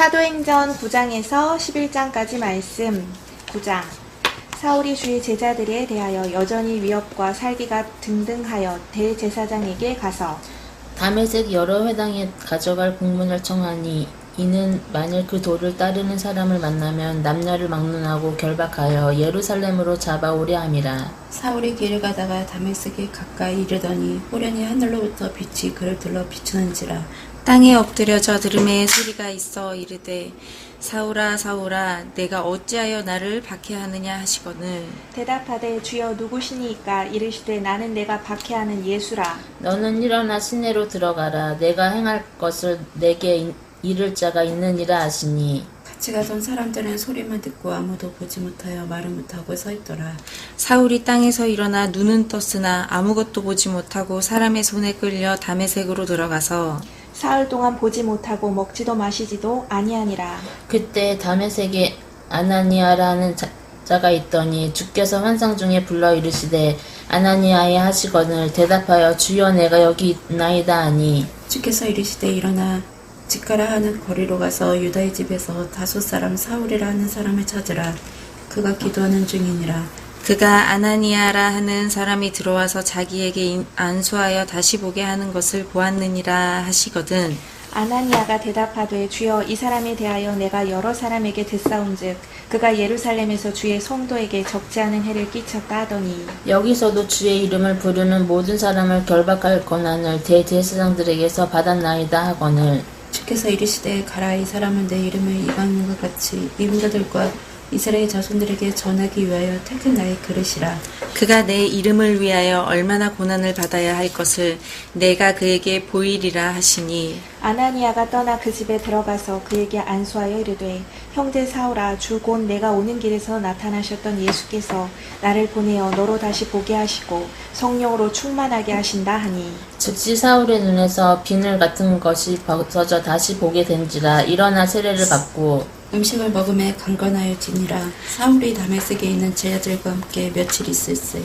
사도행전 9장에서 11장까지 말씀. 9장. 사울이 주의 제자들에 대하여 여전히 위협과 살기가 등등하여 대제사장에게 가서 다메섹 여러 회당에 가져갈 공문을 청하니 이는 만일 그 도를 따르는 사람을 만나면 남녀를 막론하고 결박하여 예루살렘으로 잡아오려 함이라. 사울이 길을 가다가 다메섹에 가까이 이르더니 호련히 하늘로부터 빛이 그를 둘러 비추는지라. 땅에 엎드려져 들음에 소리가 있어 이르되 사울아 사울아 내가 어찌하여 나를 박해하느냐 하시거늘 대답하되 주여 누구시니까 이르시되 나는 내가 박해하는 예수라. 너는 일어나 시내로 들어가라. 내가 행할 것을 내게 이를 자가 있느니라 하시니 같이 가던 사람들은 소리만 듣고 아무도 보지 못하여 말을 못하고 서 있더라. 사울이 땅에서 일어나 눈은 떴으나 아무것도 보지 못하고 사람의 손에 끌려 다메섹으로 들어가서 사흘 동안 보지 못하고 먹지도 마시지도 아니하니라. 그때 다메섹에 아나니아라는 자가 있더니 주께서 환상 중에 불러 이르시되 아나니아에 하시거늘 대답하여 주여 내가 여기 있나이다 하니 주께서 이르시되 일어나 직가라 하는 거리로 가서 유다의 집에서 다소 사람 사울이라 하는 사람을 찾으라. 그가 기도하는 중이니라. 그가 아나니아라 하는 사람이 들어와서 자기에게 안수하여 다시 보게 하는 것을 보았느니라 하시거든. 아나니아가 대답하되 주여 이 사람에 대하여 내가 여러 사람에게 듣사온즉 그가 예루살렘에서 주의 성도에게 적지 않은 해를 끼쳤다 하더니 여기서도 주의 이름을 부르는 모든 사람을 결박할 권한을 대제사장들에게서 받았나이다 하거늘 주께서 이르시되 가라. 이 사람은 내 이름을 이방인과 같이 이방자들과 이스라엘 자손들에게 전하기 위하여 택한 나의 그릇이라. 그가 내 이름을 위하여 얼마나 고난을 받아야 할 것을 내가 그에게 보이리라 하시니 아나니아가 떠나 그 집에 들어가서 그에게 안수하여 이르되 형제 사울아 주 곧 내가 오는 길에서 나타나셨던 예수께서 나를 보내어 너로 다시 보게 하시고 성령으로 충만하게 하신다 하니 즉시 사울의 눈에서 비늘 같은 것이 벗어져 다시 보게 된지라. 일어나 세례를 받고 음식을 먹음에 강건하여지니라. 사울이 다메섹에 있는 제자들과 함께 며칠 있을세.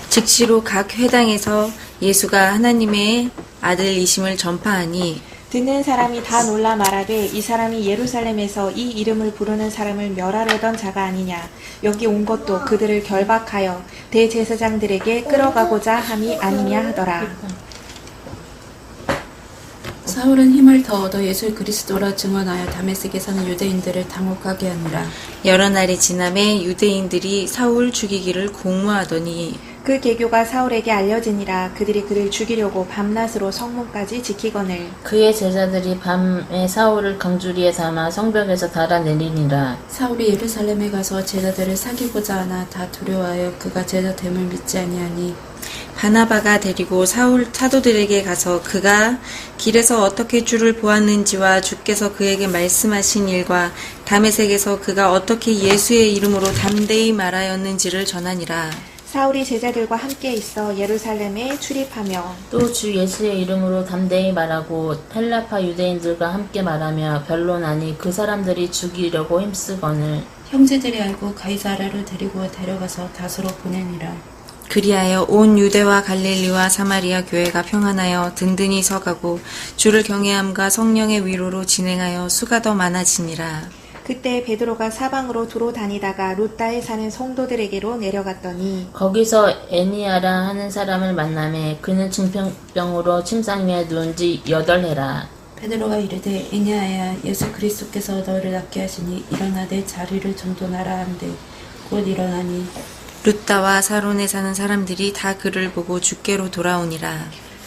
즉시로 각 회당에서 예수가 하나님의 아들이심을 전파하니 듣는 사람이 다 놀라 말하되 이 사람이 예루살렘에서 이 이름을 부르는 사람을 멸하려던 자가 아니냐. 여기 온 것도 그들을 결박하여 대제사장들에게 끌어가고자 함이 아니냐 하더라. 사울은 힘을 더 얻어 예수 그리스도라 증언하여 다메섹에 사는 유대인들을 당혹하게 하니라. 여러 날이 지남에 유대인들이 사울 죽이기를 공모하더니 그 계교가 사울에게 알려지니라. 그들이 그를 죽이려고 밤낮으로 성문까지 지키거늘 그의 제자들이 밤에 사울을 강주리에 담아 성벽에서 달아내리니라. 사울이 예루살렘에 가서 제자들을 사귀고자 하나 다 두려워하여 그가 제자됨을 믿지 아니하니 바나바가 데리고 사울 사도들에게 가서 그가 길에서 어떻게 주를 보았는지와 주께서 그에게 말씀하신 일과 다메섹에서 그가 어떻게 예수의 이름으로 담대히 말하였는지를 전하니라. 사울이 제자들과 함께 있어 예루살렘에 출입하며 또 주 예수의 이름으로 담대히 말하고 헬라파 유대인들과 함께 말하며 변론하니 그 사람들이 죽이려고 힘쓰거늘 형제들이 알고 가이사랴로 데리고 데려가서 다소로 보내니라. 그리하여 온 유대와 갈릴리와 사마리아 교회가 평안하여 든든히 서가고 주를 경외함과 성령의 위로로 진행하여 수가 더 많아지니라. 그때 베드로가 사방으로 두루 다니다가 루따에 사는 성도들에게로 내려갔더니 거기서 애니아라 하는 사람을 만나매 그는 중풍병으로 침상 위에 누운 지 8해라. 베드로가 이르되 애니아야 예수 그리스도께서 너를 낫게 하시니 일어나 내 자리를 정돈하라 한데 곧 일어나니 루따와 사론에 사는 사람들이 다 그를 보고 주께로 돌아오니라.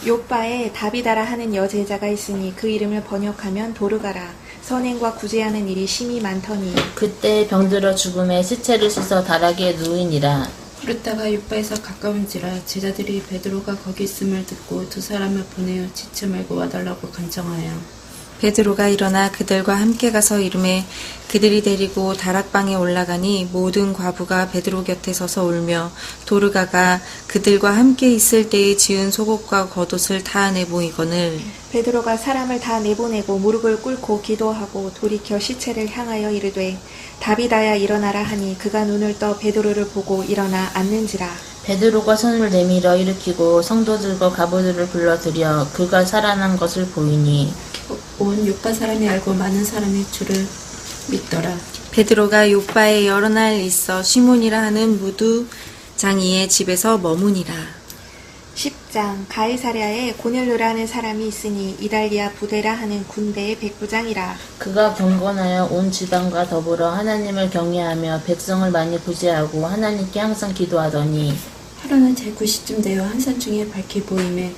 요바에 다비다라 하는 여제자가 있으니 그 이름을 번역하면 도르가라. 선행과 구제하는 일이 심히 많더니 그때 병들어 죽음에 시체를 씻어 다락에 누이니라. 루따가 육바에서 가까운지라 제자들이 베드로가 거기 있음을 듣고 두 사람을 보내어 지체 말고 와달라고 간청하여 베드로가 일어나 그들과 함께 가서 이르매 그들이 데리고 다락방에 올라가니 모든 과부가 베드로 곁에 서서 울며 도르가가 그들과 함께 있을 때에 지은 속옷과 겉옷을 다 내보이거늘 베드로가 사람을 다 내보내고 무릎을 꿇고 기도하고 돌이켜 시체를 향하여 이르되 다비다야 일어나라 하니 그가 눈을 떠 베드로를 보고 일어나 앉는지라. 베드로가 손을 내밀어 일으키고 성도들과 가부들을 불러들여 그가 살아난 것을 보이니 온 요파 사람이 알고 많은 사람이 주를 믿더라. 베드로가 요빠에 여러 날 있어 시몬이라 하는 무두장이의 집에서 머무니라. 10장 가이사랴에 고넬료라는 사람이 있으니 이달리아 부대라 하는 군대의 백부장이라. 그가 경건하여 온 지방과 더불어 하나님을 경외하며 백성을 많이 구제하고 하나님께 항상 기도하더니 하루는 제9시쯤 되어 한산 중에 밝히 보임에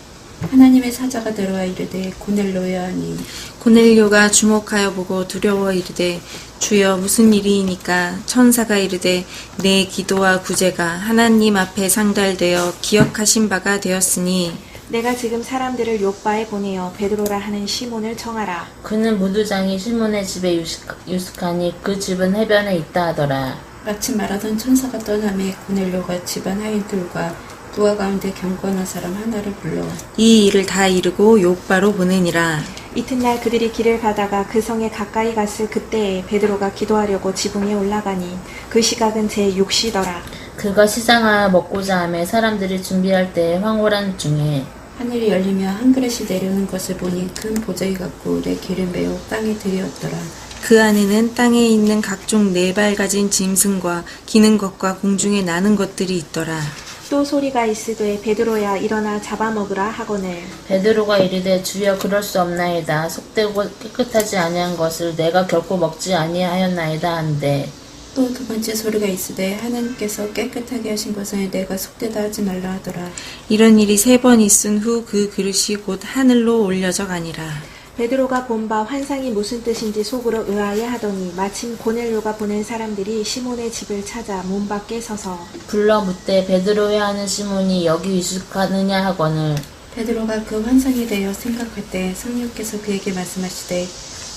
하나님의 사자가 들어와 이르되 고넬료야 하니 고넬료가 주목하여 보고 두려워 이르되 주여 무슨 일이니까 천사가 이르되 내 기도와 구제가 하나님 앞에 상달되어 기억하신 바가 되었으니 내가 지금 사람들을 요바에 보내어 베드로라 하는 시몬을 청하라. 그는 무두장이 시몬의 집에 유숙하니 그 집은 해변에 있다 하더라. 마침 말하던 천사가 떠남에 고넬료가 집안 하인들과 부하 가운데 경건한 사람 하나를 불러 이 일을 다 이루고 요바로 보내니라. 이튿날 그들이 길을 가다가 그 성에 가까이 갔을 그때에 베드로가 기도하려고 지붕에 올라가니 그 시각은 제6시더라. 그가 시장하여 먹고자 하며 사람들이 준비할 때에 황홀한 중에 하늘이 열리며 한 그릇이 내려오는 것을 보니 큰 보자기 같고 내 길을 메어 땅에 들이었더라. 그 안에는 땅에 있는 각종 네 발 가진 짐승과 기는 것과 공중에 나는 것들이 있더라. 또 소리가 있으되 베드로야 일어나 잡아먹으라 하거늘. 베드로가 이르되 주여 그럴 수 없나이다. 속되고 깨끗하지 아니한 것을 내가 결코 먹지 아니하였나이다 한데 또 두 번째 소리가 있으되 하나님께서 깨끗하게 하신 것을 내가 속되다 하지 말라 하더라. 이런 일이 3번 있은 후 그 그릇이 곧 하늘로 올려져 가니라. 베드로가 본 바 환상이 무슨 뜻인지 속으로 의아해 하더니 마침 고넬료가 보낸 사람들이 시몬의 집을 찾아 문 밖에 서서 불러 묻되 베드로야 하는 시몬이 여기 유숙하느냐 하거늘 베드로가 그 환상에 대하여 생각할 때 성령께서 그에게 말씀하시되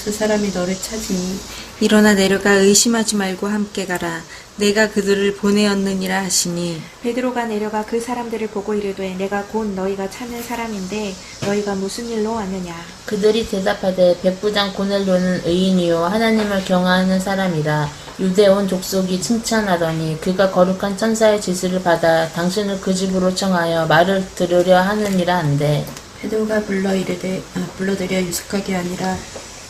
두 사람이 너를 찾으니 일어나 내려가 의심하지 말고 함께 가라. 내가 그들을 보내었느니라 하시니 베드로가 내려가 그 사람들을 보고 이르되 내가 곧 너희가 찾는 사람인데 너희가 무슨 일로 왔느냐. 그들이 대답하되 백부장 고넬료는 의인이요 하나님을 경외하는 사람이라 유대 온 족속이 칭찬하더니 그가 거룩한 천사의 지시를 받아 당신을 그 집으로 청하여 말을 들으려 하느니라 한데 베드로가 불러들여 유숙하게 아니라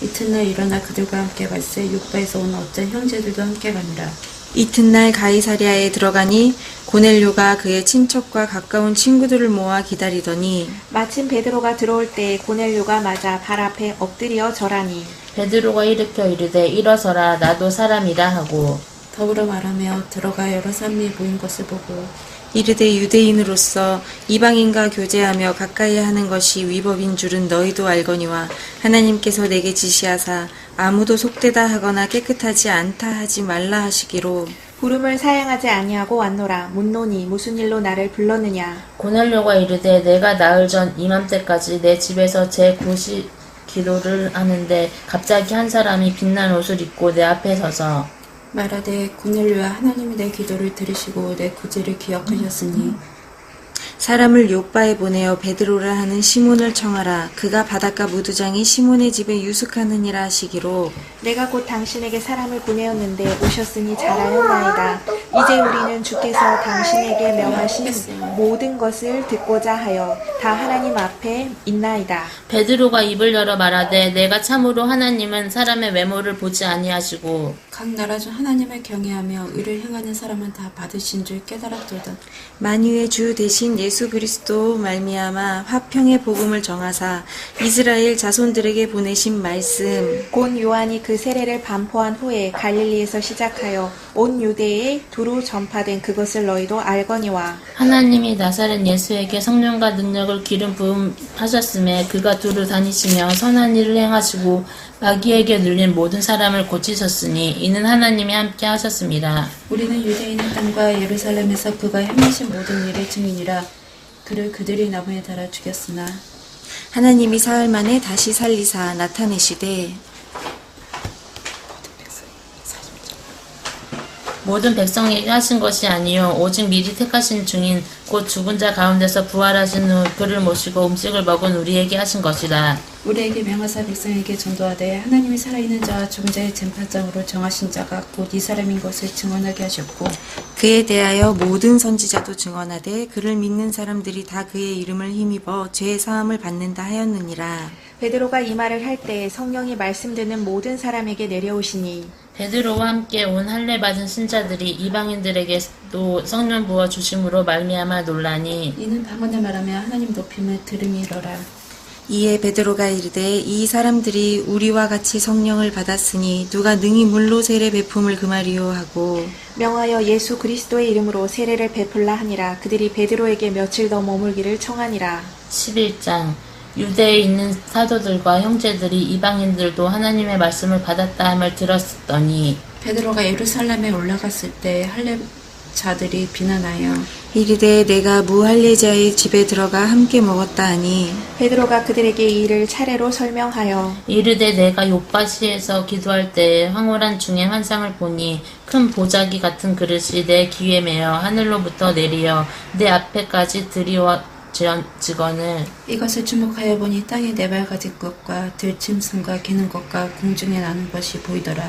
이튿날 일어나 그들과 함께 갈새 요바에서 온 어떤 형제들도 함께 가니라. 이튿날 가이사랴에 들어가니 고넬료가 그의 친척과 가까운 친구들을 모아 기다리더니 마침 베드로가 들어올 때 고넬료가 맞아 발 앞에 엎드려 절하니 베드로가 일으켜 이르되 일어서라 나도 사람이라 하고 더불어 말하며 들어가 여러 사람이 모인 것을 보고 이르되 유대인으로서 이방인과 교제하며 가까이 하는 것이 위법인 줄은 너희도 알거니와 하나님께서 내게 지시하사 아무도 속되다 하거나 깨끗하지 않다 하지 말라 하시기로 부름을 사양하지 아니하고 왔노라. 묻노니 무슨 일로 나를 불렀느냐. 고넬료가 이르되 내가 나흘 전 이맘때까지 내 집에서 제9시 기도를 하는데 갑자기 한 사람이 빛난 옷을 입고 내 앞에 서서 말하되 고넬료야 하나님이 내 기도를 들으시고 내 구제를 기억하셨으니 사람을 요바에 보내어 베드로라 하는 시몬을 청하라. 그가 바닷가 무두장이 시몬의 집에 유숙하느니라 하시기로 내가 곧 당신에게 사람을 보내었는데 오셨으니 잘하였나이다. 이제 우리는 주께서 당신에게 명하신 모든 것을 듣고자 하여 다 하나님 앞에 있나이다. 베드로가 입을 열어 말하되 내가 참으로 하나님은 사람의 외모를 보지 아니하시고 각 나라 중 하나님을 경외하며 의를 행하는 사람은 다 받으신 줄 깨달았도다. 만유의 주 대신 예수 그리스도 말미암아 화평의 복음을 정하사 이스라엘 자손들에게 보내신 말씀 곧 요한이 그 세례를 반포한 후에 갈릴리에서 시작하여 온 유대에 두루 전파된 그것을 너희도 알거니와 하나님이 나사렛 예수에게 성령과 능력을 기름 부음하셨음에 그가 두루 다니시며 선한 일을 행하시고 마귀에게 눌린 모든 사람을 고치셨으니 이는 하나님이 함께 하셨습니다. 우리는 유대인의 땅과 예루살렘에서 그가 행하신 모든 일의 증인이라. 그를 그들이 나무에 달아 죽였으나 하나님이 사흘 만에 다시 살리사 나타내시되 모든 백성에게 하신 것이 아니요 오직 미리 택하신 중인 곧 죽은 자 가운데서 부활하신 후 그를 모시고 음식을 먹은 우리에게 하신 것이라. 우리에게 명하사 백성에게 전도하되 하나님이 살아있는 자와 죽은 자의 재판장으로 정하신 자가 곧 이 사람인 것을 증언하게 하셨고 그에 대하여 모든 선지자도 증언하되 그를 믿는 사람들이 다 그의 이름을 힘입어 죄 사함을 받는다 하였느니라. 베드로가 이 말을 할 때 성령이 말씀 듣는 모든 사람에게 내려오시니 베드로와 함께 온 할례 받은 신자들이 이방인들에게도 성령 부어 주심으로 말미암아 놀라니 이는 방언을 말하며 하나님 높임을 들음이러라. 이에 베드로가 이르되 이 사람들이 우리와 같이 성령을 받았으니 누가 능히 물로 세례 베품을 금하리요 하고 명하여 예수 그리스도의 이름으로 세례를 베풀라 하니라. 그들이 베드로에게 며칠 더 머물기를 청하니라. 11장 유대에 있는 사도들과 형제들이 이방인들도 하나님의 말씀을 받았다 함을 들었더니 베드로가 예루살렘에 올라갔을 때 할례자들이 비난하여 이르되 내가 무할례자의 집에 들어가 함께 먹었다 하니 베드로가 그들에게 이 일을 차례로 설명하여 이르되 내가 욥바시에서 기도할 때에 황홀한 중에 환상을 보니 큰 보자기 같은 그릇이 내 귀에 매어 하늘로부터 내리어 내 앞에까지 들이워지거늘 이것을 주목하여 보니 땅에 네 발 가진 것과 들짐승과 기는 것과 공중에 나는 것이 보이더라.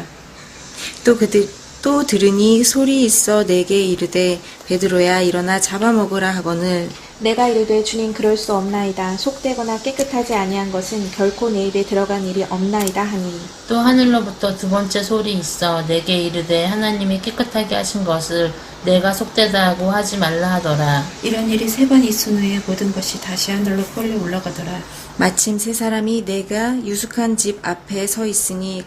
또 들으니 소리 있어 내게 이르되 베드로야 일어나 잡아먹으라 하거늘 내가 이르되 주님 그럴 수 없나이다. 속되거나 깨끗하지 아니한 것은 결코 내 입에 들어간 일이 없나이다 하니 또 하늘로부터 두 번째 소리 있어 내게 이르되 하나님이 깨끗하게 하신 것을 내가 속되다 하고 하지 말라 하더라. 이런 일이 세 번 있은 후에 모든 것이 다시 하늘로 끌려 올라가더라. 마침 세 사람이 내가 유숙한 집 앞에 서 있으니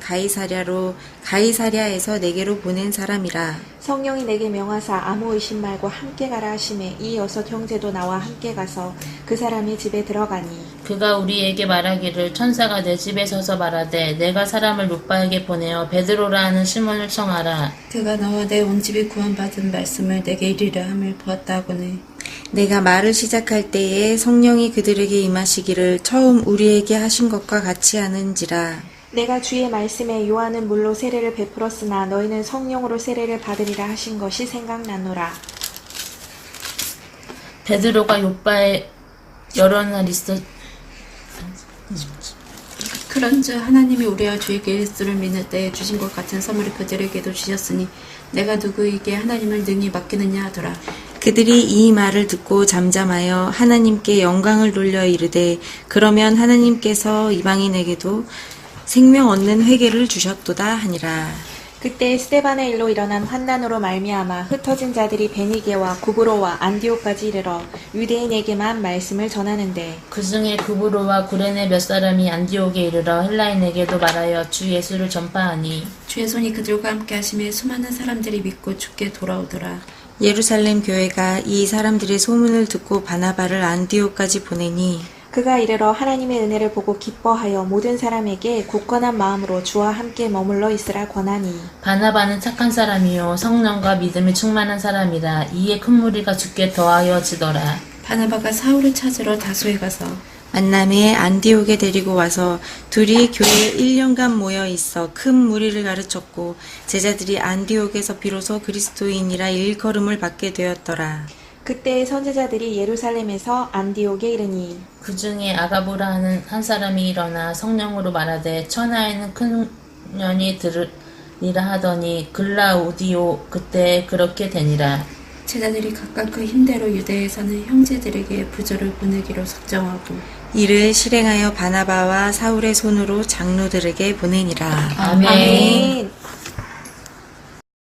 가이사랴에서 내게로 보낸 사람이라. 성령이 내게 명하사 아무 의심 말고 함께 가라 하심에 이 여섯 형제도 나와 함께 가서 그 사람의 집에 들어가니 그가 우리에게 말하기를 천사가 내 집에 서서 말하되 내가 사람을 욥바에게 보내어 베드로라 하는 시몬을 청하라. 그가 나와 내 온 집이 구원받은 말씀을 내게 이르려 함을 보았다 하거늘 내가 말을 시작할 때에 성령이 그들에게 임하시기를 처음 우리에게 하신 것과 같이 하는지라. 내가 주의 말씀에 요한은 물로 세례를 베풀었으나 너희는 성령으로 세례를 받으리라 하신 것이 생각나노라. 베드로가 욥바에 여러 날 있어 그런즉 하나님이 우리와 주의 그리스도를 믿을 때에 주신 것 같은 선물을 그들에게도 주셨으니 내가 누구에게 하나님을 능히 맡기느냐 하더라. 그들이 이 말을 듣고 잠잠하여 하나님께 영광을 돌려 이르되 그러면 하나님께서 이방인에게도 생명 얻는 회개를 주셨도다 하니라. 그때 스데반의 일로 일어난 환난으로 말미암아 흩어진 자들이 베니게와 구브로와 안디오까지 이르러 유대인에게만 말씀을 전하는데 그 중에 구브로와 구레네 몇 사람이 안디옥에 이르러 헬라인에게도 말하여 주 예수를 전파하니 주의 손이 그들과 함께 하심에 수많은 사람들이 믿고 주께 돌아오더라. 예루살렘 교회가 이 사람들의 소문을 듣고 바나바를 안디옥까지 보내니 그가 이르러 하나님의 은혜를 보고 기뻐하여 모든 사람에게 굳건한 마음으로 주와 함께 머물러 있으라 권하니 바나바는 착한 사람이요 성령과 믿음이 충만한 사람이라 이에 큰 무리가 주께 더하여지더라. 바나바가 사울을 찾으러 다소에 가서 만남에 안디옥에 데리고 와서 둘이 교회에 1년간 모여 있어 큰 무리를 가르쳤고 제자들이 안디옥에서 비로소 그리스도인이라 일컬음을 받게 되었더라. 그때 선지자들이 예루살렘에서 안디옥에 이르니 그 중에 아가보라 하는 한 사람이 일어나 성령으로 말하되 천하에는 큰 년이 들으리라 하더니 글라우디오 그때 그렇게 되니라. 제자들이 각각 그 힘대로 유대에 사는 형제들에게 부조를 보내기로 작정하고 이를 실행하여 바나바와 사울의 손으로 장로들에게 보내니라. 아멘. 아멘.